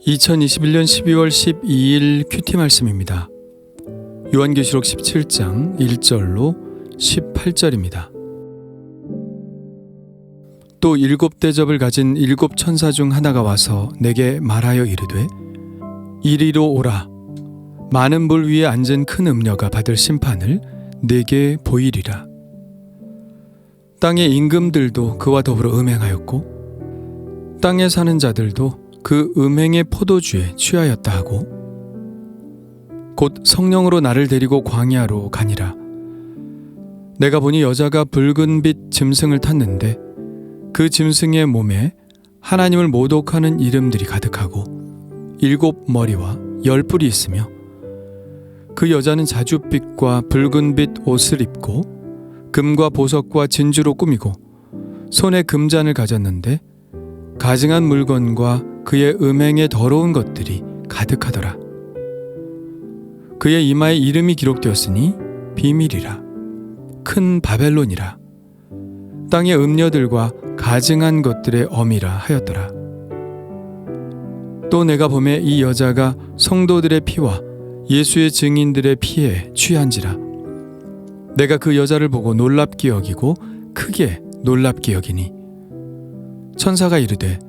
2021년 12월 12일 큐티 말씀입니다. 요한계시록 17장 1절로 18절입니다. 또 7대접을 가진 7 천사 중 하나가 와서 내게 말하여 이르되 이리로 오라. 많은 물 위에 앉은 큰 음녀가 받을 심판을 내게 보이리라. 땅의 임금들도 그와 더불어 음행하였고 땅에 사는 자들도 그 음행의 포도주에 취하였다 하고 곧 성령으로 나를 데리고 광야로 가니라. 내가 보니 여자가 붉은 빛 짐승을 탔는데 그 짐승의 몸에 하나님을 모독하는 이름들이 가득하고 7 머리와 10 뿔이 있으며 그 여자는 자줏빛과 붉은 빛 옷을 입고 금과 보석과 진주로 꾸미고 손에 금잔을 가졌는데 가증한 물건과 그의 음행에 더러운 것들이 가득하더라. 그의 이마에 이름이 기록되었으니 비밀이라 큰 바벨론이라 땅의 음녀들과 가증한 것들의 어미라 하였더라. 또 내가 보매 이 여자가 성도들의 피와 예수의 증인들의 피에 취한지라. 내가 그 여자를 보고 놀랍게 여기고 크게 놀랍게 여기니 천사가 이르되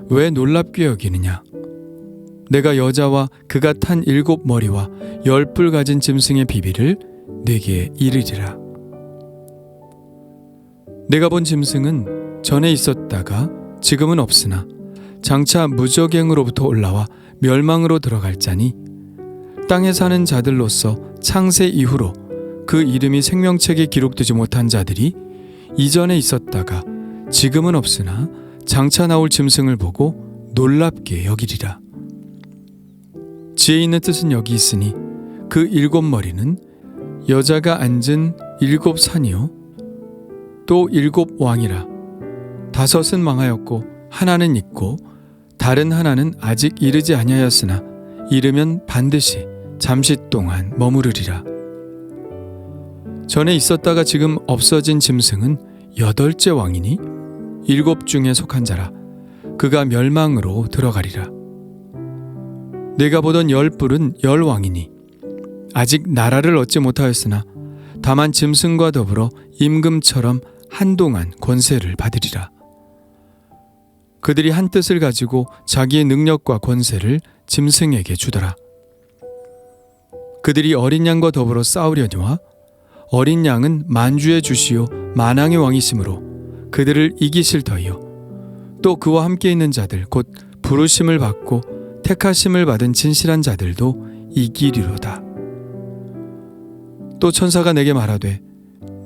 왜 놀랍게 여기느냐? 내가 여자와 그가 탄 7 머리와 10 뿔 가진 짐승의 비밀을 네게 이르리라. 내가 본 짐승은 전에 있었다가 지금은 없으나 장차 무저갱으로부터 올라와 멸망으로 들어갈 자니 땅에 사는 자들로서 창세 이후로 그 이름이 생명책에 기록되지 못한 자들이 이전에 있었다가 지금은 없으나 장차 나올 짐승을 보고 놀랍게 여기리라. 지혜 있는 뜻은 여기 있으니 그 7 머리는 여자가 앉은 7 산이요 또 7 왕이라. 5은 망하였고 하나는 있고 다른 하나는 아직 이르지 아니하였으나 이르면 반드시 잠시 동안 머무르리라. 전에 있었다가 지금 없어진 짐승은 8째 왕이니 7 중에 속한 자라. 그가 멸망으로 들어가리라. 내가 보던 10 뿔은 10 왕이니 아직 나라를 얻지 못하였으나 다만 짐승과 더불어 임금처럼 한동안 권세를 받으리라. 그들이 한 뜻을 가지고 자기의 능력과 권세를 짐승에게 주더라. 그들이 어린 양과 더불어 싸우려니와 어린 양은 만주의 주시요 만왕의 왕이시므로 그들을 이기실 터이요 또 그와 함께 있는 자들 곧 부르심을 받고 택하심을 받은 진실한 자들도 이기리로다. 또 천사가 내게 말하되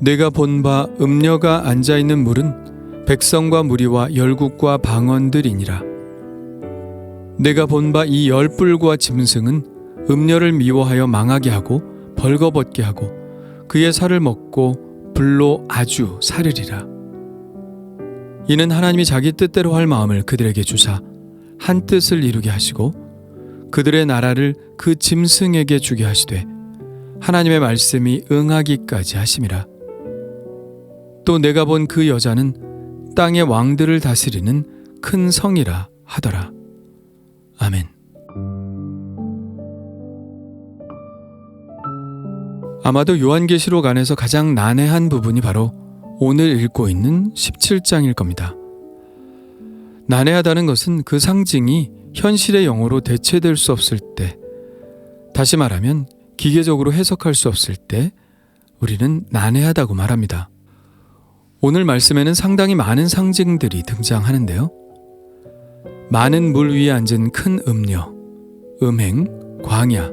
내가 본 바 음녀가 앉아있는 물은 백성과 무리와 열국과 방언들이니라. 내가 본 바 이 10 뿔과 짐승은 음녀를 미워하여 망하게 하고 벌거벗게 하고 그의 살을 먹고 불로 아주 사르리라. 이는 하나님이 자기 뜻대로 할 마음을 그들에게 주사 한 뜻을 이루게 하시고 그들의 나라를 그 짐승에게 주게 하시되 하나님의 말씀이 응하기까지 하심이라. 또 내가 본 그 여자는 땅의 왕들을 다스리는 큰 성이라 하더라. 아멘. 아마도 요한계시록 안에서 가장 난해한 부분이 바로 오늘 읽고 있는 17장일 겁니다. 난해하다는 것은 그 상징이 현실의 영어로 대체될 수 없을 때, 다시 말하면 기계적으로 해석할 수 없을 때 우리는 난해하다고 말합니다. 오늘 말씀에는 상당히 많은 상징들이 등장하는데요. 많은 물 위에 앉은 큰 음녀, 음행, 광야,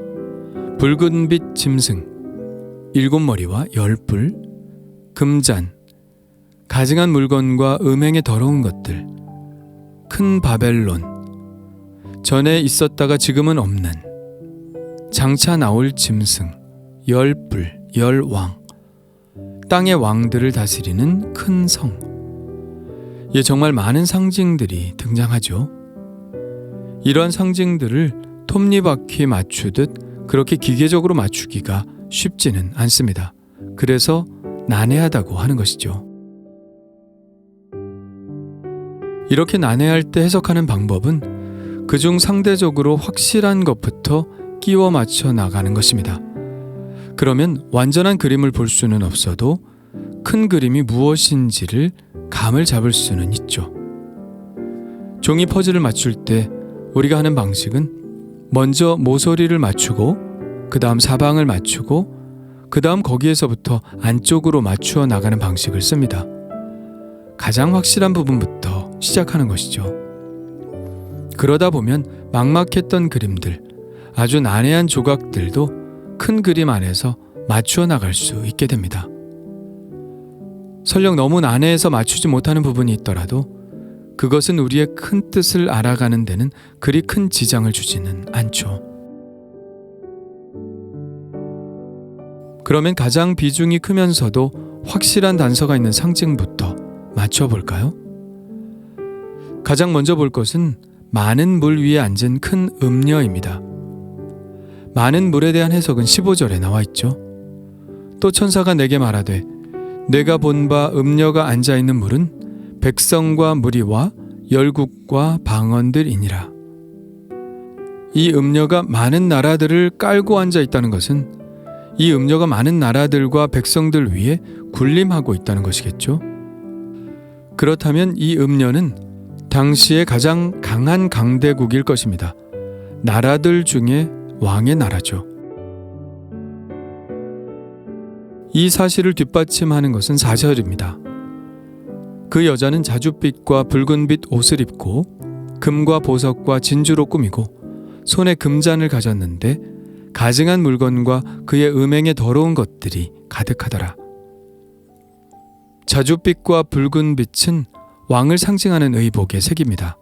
붉은 빛 짐승, 7 머리와 10 뿔, 금잔, 가증한 물건과 음행에 더러운 것들, 큰 바벨론, 전에 있었다가 지금은 없는, 장차 나올 짐승, 10 뿔, 10 왕, 땅의 왕들을 다스리는 큰 성. 정말 많은 상징들이 등장하죠. 이러한 상징들을 톱니바퀴 맞추듯 그렇게 기계적으로 맞추기가 쉽지는 않습니다. 그래서 난해하다고 하는 것이죠. 이렇게 난해할 때 해석하는 방법은 그중 상대적으로 확실한 것부터 끼워 맞춰 나가는 것입니다. 그러면 완전한 그림을 볼 수는 없어도 큰 그림이 무엇인지를 감을 잡을 수는 있죠. 종이 퍼즐을 맞출 때 우리가 하는 방식은 먼저 모서리를 맞추고 그 다음 사방을 맞추고 그 다음 거기에서부터 안쪽으로 맞추어 나가는 방식을 씁니다. 가장 확실한 부분부터 시작하는 것이죠. 그러다 보면 막막했던 그림들, 아주 난해한 조각들도 큰 그림 안에서 맞추어 나갈 수 있게 됩니다. 설령 너무 난해해서 맞추지 못하는 부분이 있더라도 그것은 우리의 큰 뜻을 알아가는 데는 그리 큰 지장을 주지는 않죠. 그러면 가장 비중이 크면서도 확실한 단서가 있는 상징부터 맞춰볼까요? 가장 먼저 볼 것은 많은 물 위에 앉은 큰 음녀입니다. 많은 물에 대한 해석은 15절에 나와 있죠. 또 천사가 내게 말하되 내가 본 바 음녀가 앉아있는 물은 백성과 무리와 열국과 방언들이니라. 이 음녀가 많은 나라들을 깔고 앉아있다는 것은 이 음녀가 많은 나라들과 백성들 위에 군림하고 있다는 것이겠죠. 그렇다면 이 음녀는 당시에 가장 강한 강대국일 것입니다. 나라들 중에 왕의 나라죠. 이 사실을 뒷받침하는 것은 4절입니다. 그 여자는 자줏빛과 붉은빛 옷을 입고 금과 보석과 진주로 꾸미고 손에 금잔을 가졌는데 가증한 물건과 그의 음행에 더러운 것들이 가득하더라. 자줏빛과 붉은빛은 왕을 상징하는 의복의 색입니다.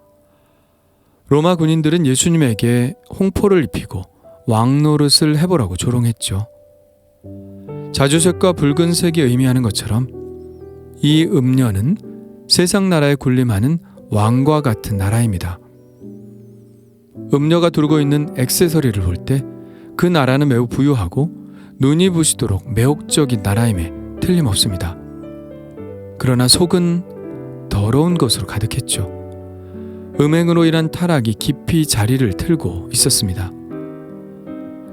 로마 군인들은 예수님에게 홍포를 입히고 왕 노릇을 해보라고 조롱했죠. 자주색과 붉은색이 의미하는 것처럼 이 음녀는 세상 나라에 군림하는 왕과 같은 나라입니다. 음녀가 두르고 있는 액세서리를 볼 때 그 나라는 매우 부유하고 눈이 부시도록 매혹적인 나라임에 틀림없습니다. 그러나 속은 더러운 것으로 가득했죠. 음행으로 인한 타락이 깊이 자리를 틀고 있었습니다.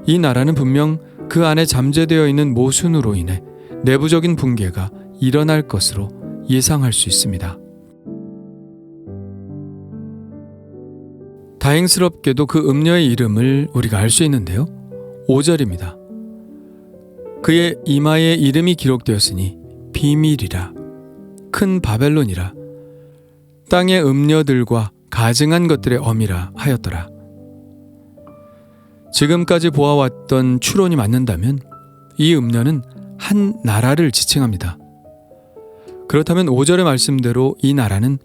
이 나라는 분명 그 안에 잠재되어 있는 모순으로 인해 내부적인 붕괴가 일어날 것으로 예상할 수 있습니다. 다행스럽게도 그 음녀의 이름을 우리가 알 수 있는데요. 5절입니다. 그의 이마에 이름이 기록되었으니 비밀이라, 큰 바벨론이라, 땅의 음녀들과 가증한 것들의 어미라 하였더라. 지금까지 보아왔던 추론이 맞는다면 이 음녀는 한 나라를 지칭합니다. 그렇다면 5절의 말씀대로 이 나라는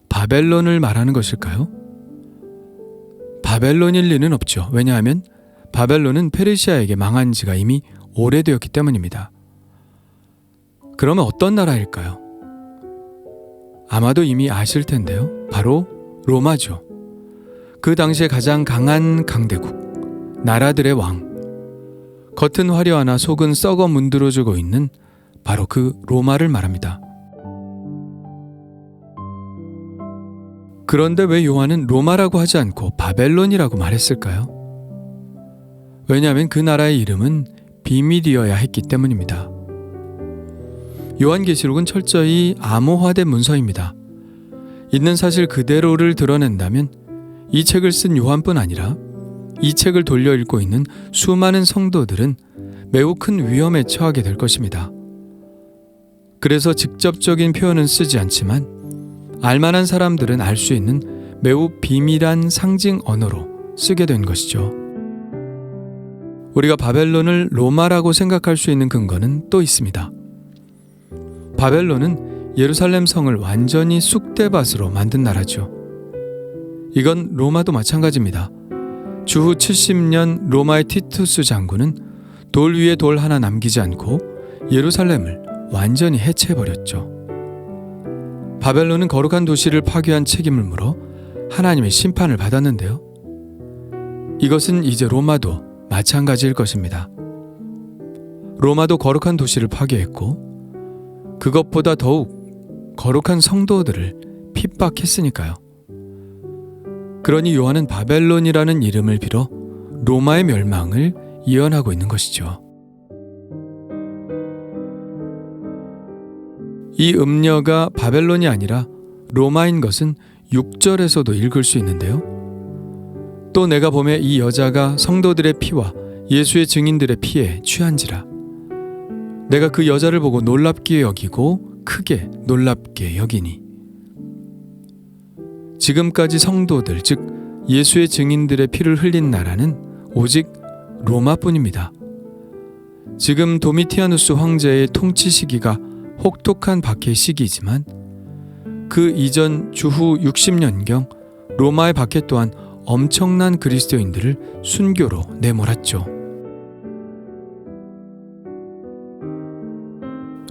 바벨론을 말하는 것일까요? 바벨론일 리는 없죠. 왜냐하면 바벨론은 페르시아에게 망한 지가 이미 오래되었기 때문입니다. 그러면 어떤 나라일까요? 아마도 이미 아실 텐데요. 바로 로마죠. 그 당시에 가장 강한 강대국, 나라들의 왕. 겉은 화려하나 속은 썩어 문드러지고 있는 바로 그 로마를 말합니다. 그런데 왜 요한은 로마라고 하지 않고 바벨론이라고 말했을까요? 왜냐하면 그 나라의 이름은 비밀이어야 했기 때문입니다. 요한계시록은 철저히 암호화된 문서입니다. 있는 사실 그대로를 드러낸다면 이 책을 쓴 요한뿐 아니라 이 책을 돌려 읽고 있는 수많은 성도들은 매우 큰 위험에 처하게 될 것입니다. 그래서 직접적인 표현은 쓰지 않지만 알만한 사람들은 알 수 있는 매우 비밀한 상징 언어로 쓰게 된 것이죠. 우리가 바벨론을 로마라고 생각할 수 있는 근거는 또 있습니다. 바벨론은 예루살렘 성을 완전히 쑥대밭으로 만든 나라죠. 이건 로마도 마찬가지입니다. 주후 70년 로마의 티투스 장군은 돌 위에 돌 하나 남기지 않고 예루살렘을 완전히 해체해버렸죠. 바벨론은 거룩한 도시를 파괴한 책임을 물어 하나님의 심판을 받았는데요. 이것은 이제 로마도 마찬가지일 것입니다. 로마도 거룩한 도시를 파괴했고 그것보다 더욱 거룩한 성도들을 핍박했으니까요. 그러니 요한은 바벨론이라는 이름을 빌어 로마의 멸망을 예언하고 있는 것이죠. 이 음녀가 바벨론이 아니라 로마인 것은 6절에서도 읽을 수 있는데요. 또 내가 보매 이 여자가 성도들의 피와 예수의 증인들의 피에 취한지라. 내가 그 여자를 보고 놀랍게 여기고 크게 놀랍게 여기니. 지금까지 성도들, 즉 예수의 증인들의 피를 흘린 나라는 오직 로마뿐입니다. 지금 도미티아누스 황제의 통치 시기가 혹독한 박해 시기이지만 그 이전 주후 60년경 로마의 박해 또한 엄청난 그리스도인들을 순교로 내몰았죠.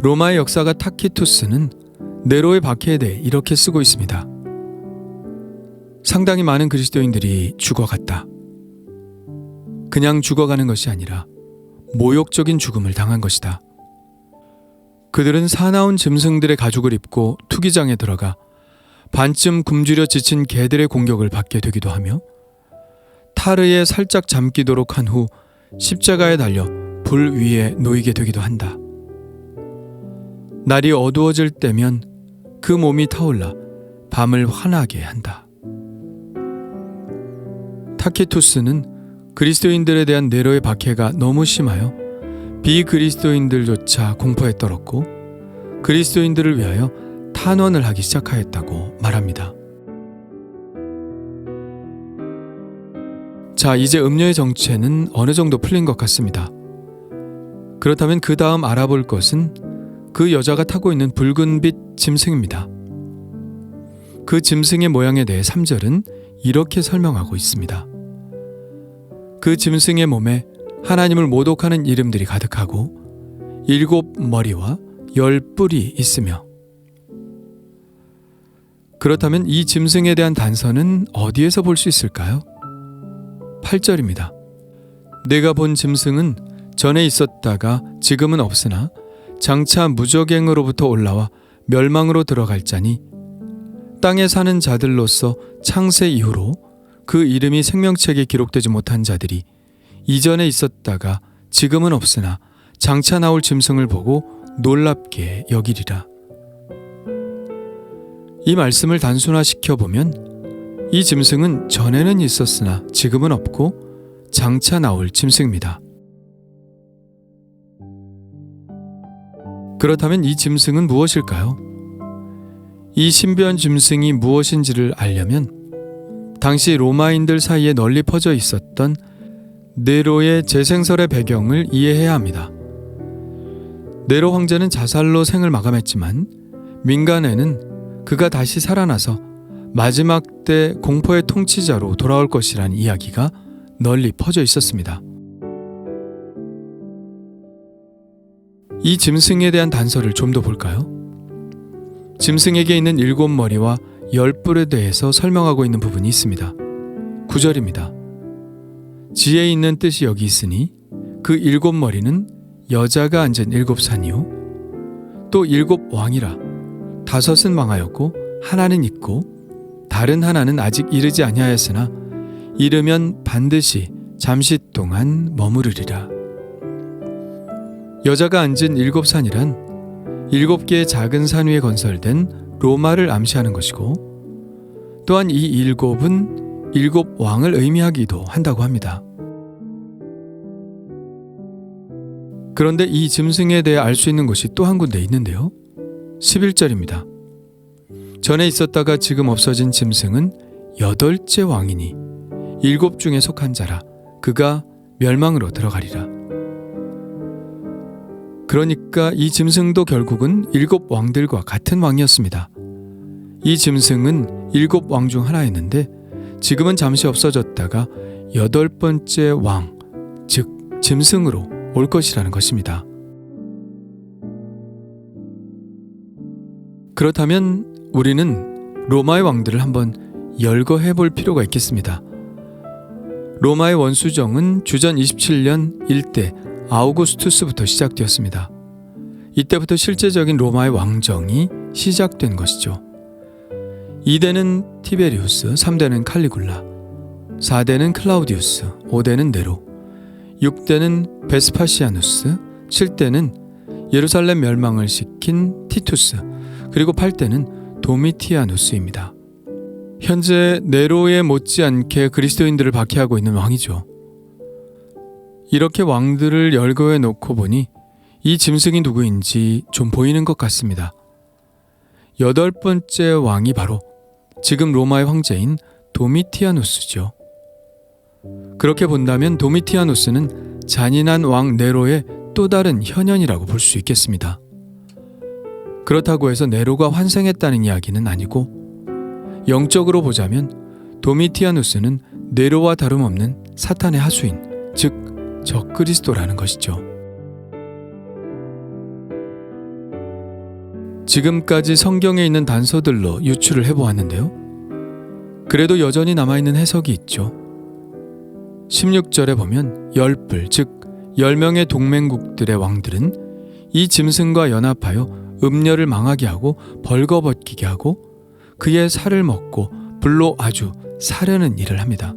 로마의 역사가 타키투스는 네로의 박해에 대해 이렇게 쓰고 있습니다. 상당히 많은 그리스도인들이 죽어갔다. 그냥 죽어가는 것이 아니라 모욕적인 죽음을 당한 것이다. 그들은 사나운 짐승들의 가죽을 입고 투기장에 들어가 반쯤 굶주려 지친 개들의 공격을 받게 되기도 하며 타르에 살짝 잠기도록 한 후 십자가에 달려 불 위에 놓이게 되기도 한다. 날이 어두워질 때면 그 몸이 타올라 밤을 환하게 한다. 타키투스는 그리스도인들에 대한 네로의 박해가 너무 심하여 비그리스도인들조차 공포에 떨었고 그리스도인들을 위하여 탄원을 하기 시작하였다고 말합니다. 자, 이제 음녀의 정체는 어느 정도 풀린 것 같습니다. 그렇다면 그 다음 알아볼 것은 그 여자가 타고 있는 붉은빛 짐승입니다. 그 짐승의 모양에 대해 3절은 이렇게 설명하고 있습니다. 그 짐승의 몸에 하나님을 모독하는 이름들이 가득하고 7 머리와 10 뿔이 있으며. 그렇다면 이 짐승에 대한 단서는 어디에서 볼 수 있을까요? 8절입니다. 내가 본 짐승은 전에 있었다가 지금은 없으나 장차 무저갱으로부터 올라와 멸망으로 들어갈 자니 땅에 사는 자들로서 창세 이후로 그 이름이 생명책에 기록되지 못한 자들이 이전에 있었다가 지금은 없으나 장차 나올 짐승을 보고 놀랍게 여기리라. 이 말씀을 단순화시켜 보면 이 짐승은 전에는 있었으나 지금은 없고 장차 나올 짐승입니다. 그렇다면 이 짐승은 무엇일까요? 이 신비한 짐승이 무엇인지를 알려면 당시 로마인들 사이에 널리 퍼져 있었던 네로의 재생설의 배경을 이해해야 합니다. 네로 황제는 자살로 생을 마감했지만 민간에는 그가 다시 살아나서 마지막 때 공포의 통치자로 돌아올 것이라는 이야기가 널리 퍼져 있었습니다. 이 짐승에 대한 단서를 좀 더 볼까요? 짐승에게 있는 7 머리와 10 뿔에 대해서 설명하고 있는 부분이 있습니다. 9절입니다. 지혜 있는 뜻이 여기 있으니 그 7 머리는 여자가 앉은 7 산이요 또 7 왕이라 5은 망하였고 하나는 있고 다른 하나는 아직 이르지 아니하였으나 이르면 반드시 잠시 동안 머무르리라. 여자가 앉은 7 산이란 7개의 작은 산 위에 건설된 로마를 암시하는 것이고 또한 이 7은 7 왕을 의미하기도 한다고 합니다. 그런데 이 짐승에 대해 알 수 있는 것이 또 한 군데 있는데요. 11절입니다. 전에 있었다가 지금 없어진 짐승은 8째 왕이니 7 중에 속한 자라 그가 멸망으로 들어가리라. 그러니까 이 짐승도 결국은 7 왕들과 같은 왕이었습니다. 이 짐승은 7 왕 중 하나였는데 지금은 잠시 없어졌다가 8번째 왕, 즉 짐승으로 올 것이라는 것입니다. 그렇다면 우리는 로마의 왕들을 한번 열거해 볼 필요가 있겠습니다. 로마의 원수정은 주전 27년 1대 아우구스투스부터 시작되었습니다. 이때부터 실제적인 로마의 왕정이 시작된 것이죠. 2대는 티베리우스, 3대는 칼리굴라, 4대는 클라우디우스, 5대는 네로, 6대는 베스파시아누스, 7대는 예루살렘 멸망을 시킨 티투스, 그리고 8대는 도미티아누스입니다. 현재 네로에 못지않게 그리스도인들을 박해하고 있는 왕이죠. 이렇게 왕들을 열거해 놓고 보니 이 짐승이 누구인지 좀 보이는 것 같습니다. 8번째 왕이 바로 지금 로마의 황제인 도미티아누스죠. 그렇게 본다면 도미티아누스는 잔인한 왕 네로의 또 다른 현현이라고 볼 수 있겠습니다. 그렇다고 해서 네로가 환생했다는 이야기는 아니고, 영적으로 보자면 도미티아누스는 네로와 다름없는 사탄의 하수인, 즉 적그리스도라는 것이죠. 지금까지 성경에 있는 단서들로 유추를 해보았는데요. 그래도 여전히 남아있는 해석이 있죠. 16절에 보면 열불, 즉 10명의 동맹국들의 왕들은 이 짐승과 연합하여 음녀를 망하게 하고 벌거벗기게 하고 그의 살을 먹고 불로 아주 사려는 일을 합니다.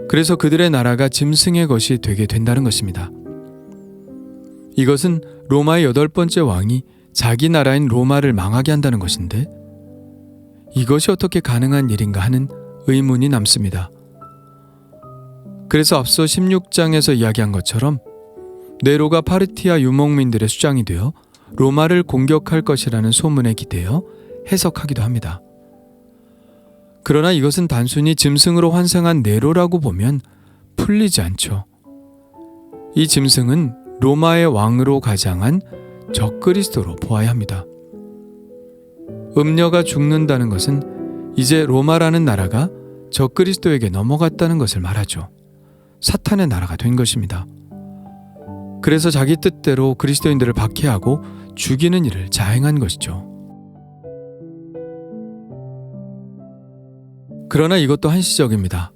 그래서 그들의 나라가 짐승의 것이 되게 된다는 것입니다. 이것은 로마의 8번째 왕이 자기 나라인 로마를 망하게 한다는 것인데, 이것이 어떻게 가능한 일인가 하는 의문이 남습니다. 그래서 앞서 16장에서 이야기한 것처럼 네로가 파르티아 유목민들의 수장이 되어 로마를 공격할 것이라는 소문에 기대어 해석하기도 합니다. 그러나 이것은 단순히 짐승으로 환생한 네로라고 보면 풀리지 않죠. 이 짐승은 로마의 왕으로 가장한 적그리스도로 보아야 합니다. 음녀가 죽는다는 것은 이제 로마라는 나라가 적그리스도에게 넘어갔다는 것을 말하죠. 사탄의 나라가 된 것입니다. 그래서 자기 뜻대로 그리스도인들을 박해하고 죽이는 일을 자행한 것이죠. 그러나 이것도 한시적입니다.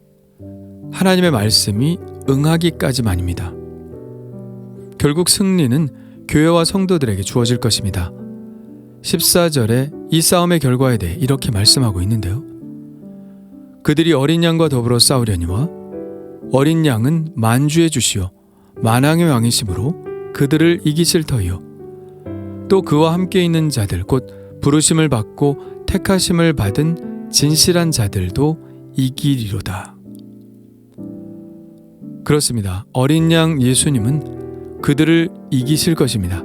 하나님의 말씀이 응하기까지만입니다. 결국 승리는 교회와 성도들에게 주어질 것입니다. 14절에 이 싸움의 결과에 대해 이렇게 말씀하고 있는데요. 그들이 어린 양과 더불어 싸우려니와 어린 양은 만주의 주시요 만왕의 왕이심으로 그들을 이기실 터이요 또 그와 함께 있는 자들 곧 부르심을 받고 택하심을 받은 진실한 자들도 이기리로다. 그렇습니다. 어린 양 예수님은 그들을 이기실 것입니다.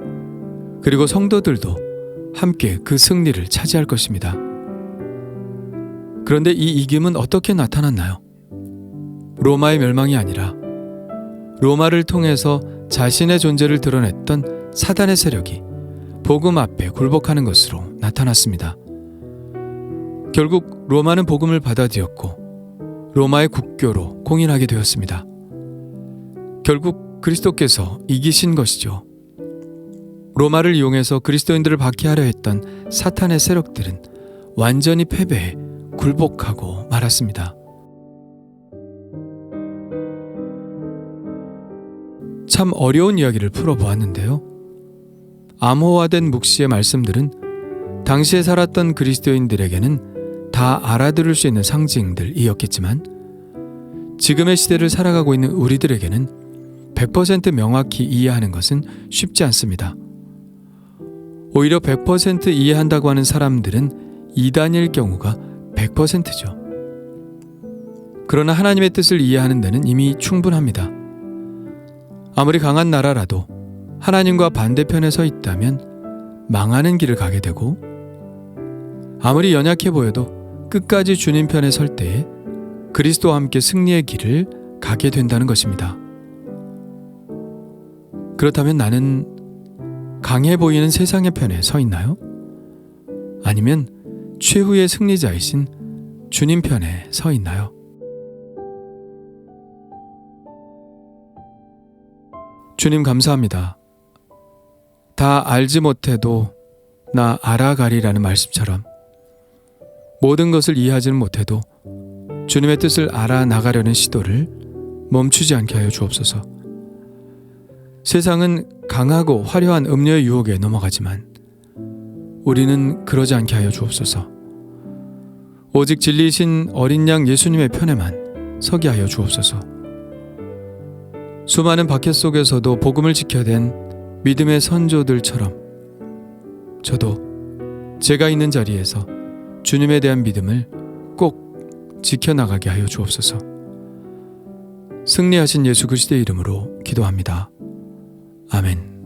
그리고 성도들도 함께 그 승리를 차지할 것입니다. 그런데 이 이김은 어떻게 나타났나요? 로마의 멸망이 아니라 로마를 통해서 자신의 존재를 드러냈던 사단의 세력이 복음 앞에 굴복하는 것으로 나타났습니다. 결국 로마는 복음을 받아들였고 로마의 국교로 공인하게 되었습니다. 결국 그리스도께서 이기신 것이죠. 로마를 이용해서 그리스도인들을 박해하려 했던 사탄의 세력들은 완전히 패배해 굴복하고 말았습니다. 참 어려운 이야기를 풀어보았는데요. 암호화된 묵시의 말씀들은 당시에 살았던 그리스도인들에게는 다 알아들을 수 있는 상징들이었겠지만 지금의 시대를 살아가고 있는 우리들에게는 100% 명확히 이해하는 것은 쉽지 않습니다. 오히려 100% 이해한다고 하는 사람들은 이단일 경우가 100%죠. 그러나 하나님의 뜻을 이해하는 데는 이미 충분합니다. 아무리 강한 나라라도 하나님과 반대편에 서 있다면 망하는 길을 가게 되고, 아무리 연약해 보여도 끝까지 주님 편에 설 때에 그리스도와 함께 승리의 길을 가게 된다는 것입니다. 그렇다면 나는 강해 보이는 세상의 편에 서 있나요? 아니면 최후의 승리자이신 주님 편에 서 있나요? 주님 감사합니다. 다 알지 못해도 나 알아가리라는 말씀처럼 모든 것을 이해하지는 못해도 주님의 뜻을 알아나가려는 시도를 멈추지 않게 하여 주옵소서. 세상은 강하고 화려한 음료의 유혹에 넘어가지만 우리는 그러지 않게 하여 주옵소서. 오직 진리이신 어린 양 예수님의 편에만 서게 하여 주옵소서. 수많은 박해 속에서도 복음을 지켜낸 믿음의 선조들처럼 저도 제가 있는 자리에서 주님에 대한 믿음을 꼭 지켜나가게 하여 주옵소서. 승리하신 예수 그리스도의 이름으로 기도합니다. 아멘.